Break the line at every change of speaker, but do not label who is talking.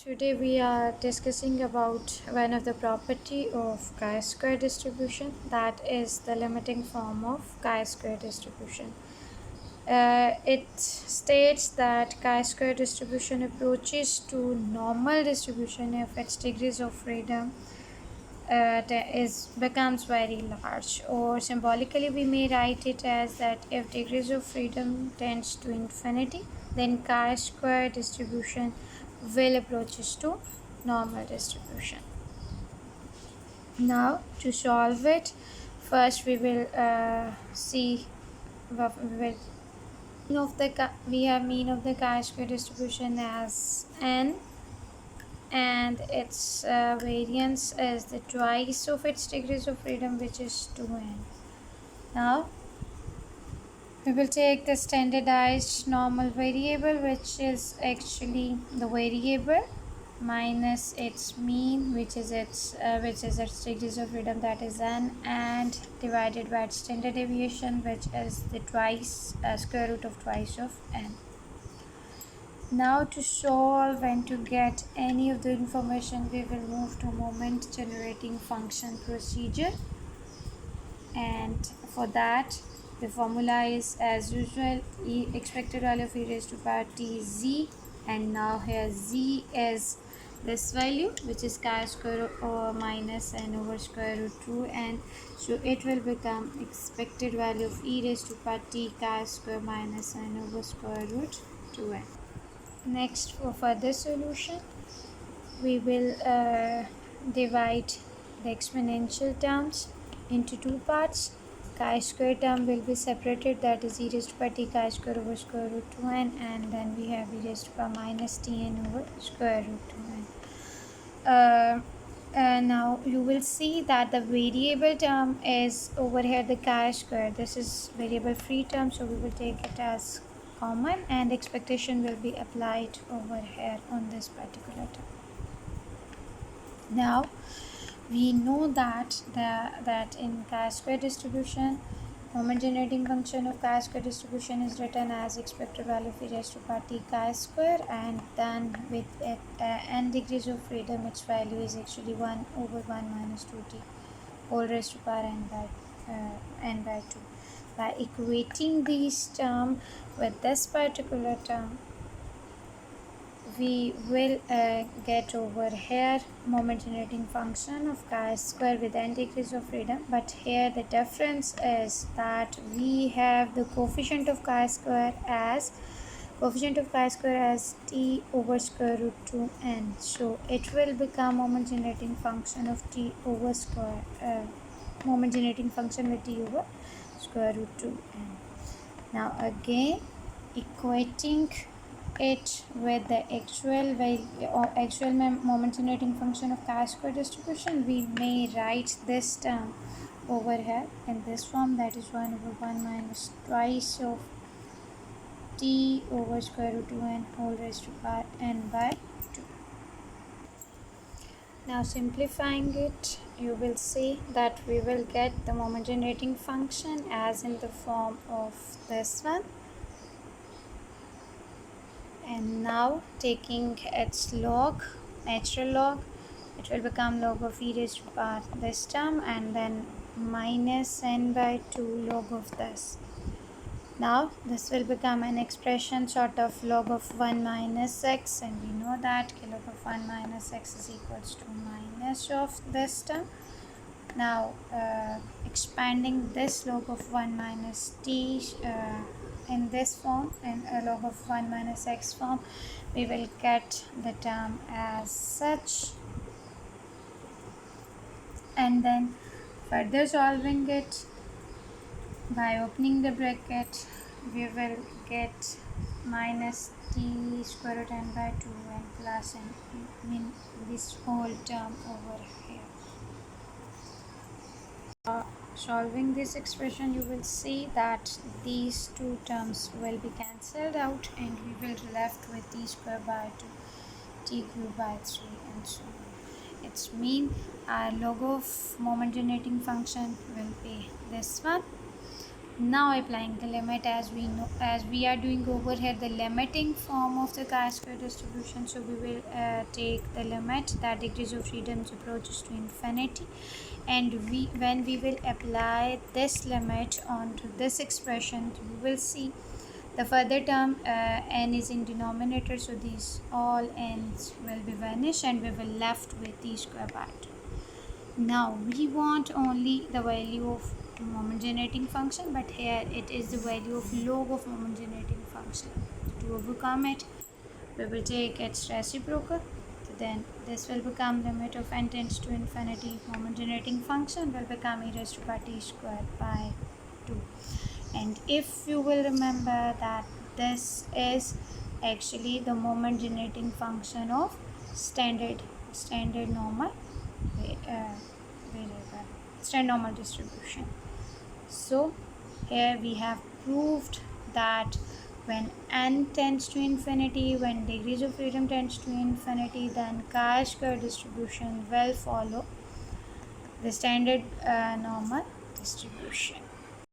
Today we are discussing about one of the property of chi-square distribution, that is the limiting form of chi-square distribution. It states that chi-square distribution approaches to normal distribution if its degrees of freedom becomes very large, or symbolically we may write it as that if degrees of freedom tends to infinity, then chi-square distribution will approaches to normal distribution. Now to solve it, first we will see what we have mean of the chi-square distribution as n, and its variance is the twice of its degrees of freedom, which is 2n. Now we will take the standardized normal variable, which is actually the variable minus its mean, which is its degrees of freedom, that is n, and divided by its standard deviation, which is the square root of twice of n. Now to solve and to get any of the information, we will move to moment generating function procedure, and for that the formula is as usual expected value of e raised to power t z, and now here z is this value, which is chi square over minus n over square root 2, and so it will become expected value of e raised to power t chi square minus n over square root 2n. Next, for further solution, we will divide the exponential terms into two parts. Chi square term will be separated, that is e raised to power t chi square over square root 2n, and then we have e raised to power minus tn over square root 2n. Now you will see that the variable term is over here the chi square. This is variable free term, so we will take it as common, and expectation will be applied over here on this particular term. Now we know that in chi-square distribution, moment generating function of chi-square distribution is written as expected value of e raised to power t chi-square, and then with n degrees of freedom, its value is actually 1 over 1 minus 2t whole raised to power n by 2. By equating these terms with this particular term, we will get over here moment generating function of chi square with n degrees of freedom, but here the difference is that we have the coefficient of chi square as t over square root 2n, so it will become moment generating function of t over moment generating function with t over square root 2n. Now again, equating it with the actual value or actual moment generating function of chi square distribution, we may write this term over here in this form, that is 1 over 1 minus twice of t over square root 2n whole raised to power n by 2. Now simplifying it, you will see that we will get the moment generating function as in the form of this one, and now taking its log, natural log, it will become log of e raised to power this term, and then minus n by 2 log of this. Now this will become an expression sort of log of 1 minus x, and we know that log of 1 minus x is equals to minus of this term. Now expanding this log of 1 minus t in this form, in a log of 1 minus x form, we will get the term as such, and then further solving it by opening the bracket, we will get minus t square root n by 2 and plus n, mean this whole term over here. Solving this expression, you will see that these two terms will be cancelled out, and we will be left with t square by 2, t cube by 3, and so on. Its mean our log of moment generating function will be this one, Now applying the limit, as we know, as we are doing over here the limiting form of the chi-square distribution, so we will take the limit that degrees of freedom approaches to infinity, and when we will apply this limit onto this expression, we will see the further term n is in denominator, so these all n's will be vanished and we will left with t square by 2. Now we want only the value of moment generating function, but here it is the value of log of moment generating function. To overcome it, we will take its reciprocal. So then this will become limit of n tends to infinity. Moment generating function will become e raised to power t squared by 2. And if you will remember that this is actually the moment generating function of standard normal variable, standard normal distribution. So here we have proved that when n tends to infinity, when degrees of freedom tends to infinity, then chi-square distribution will follow the standard normal distribution.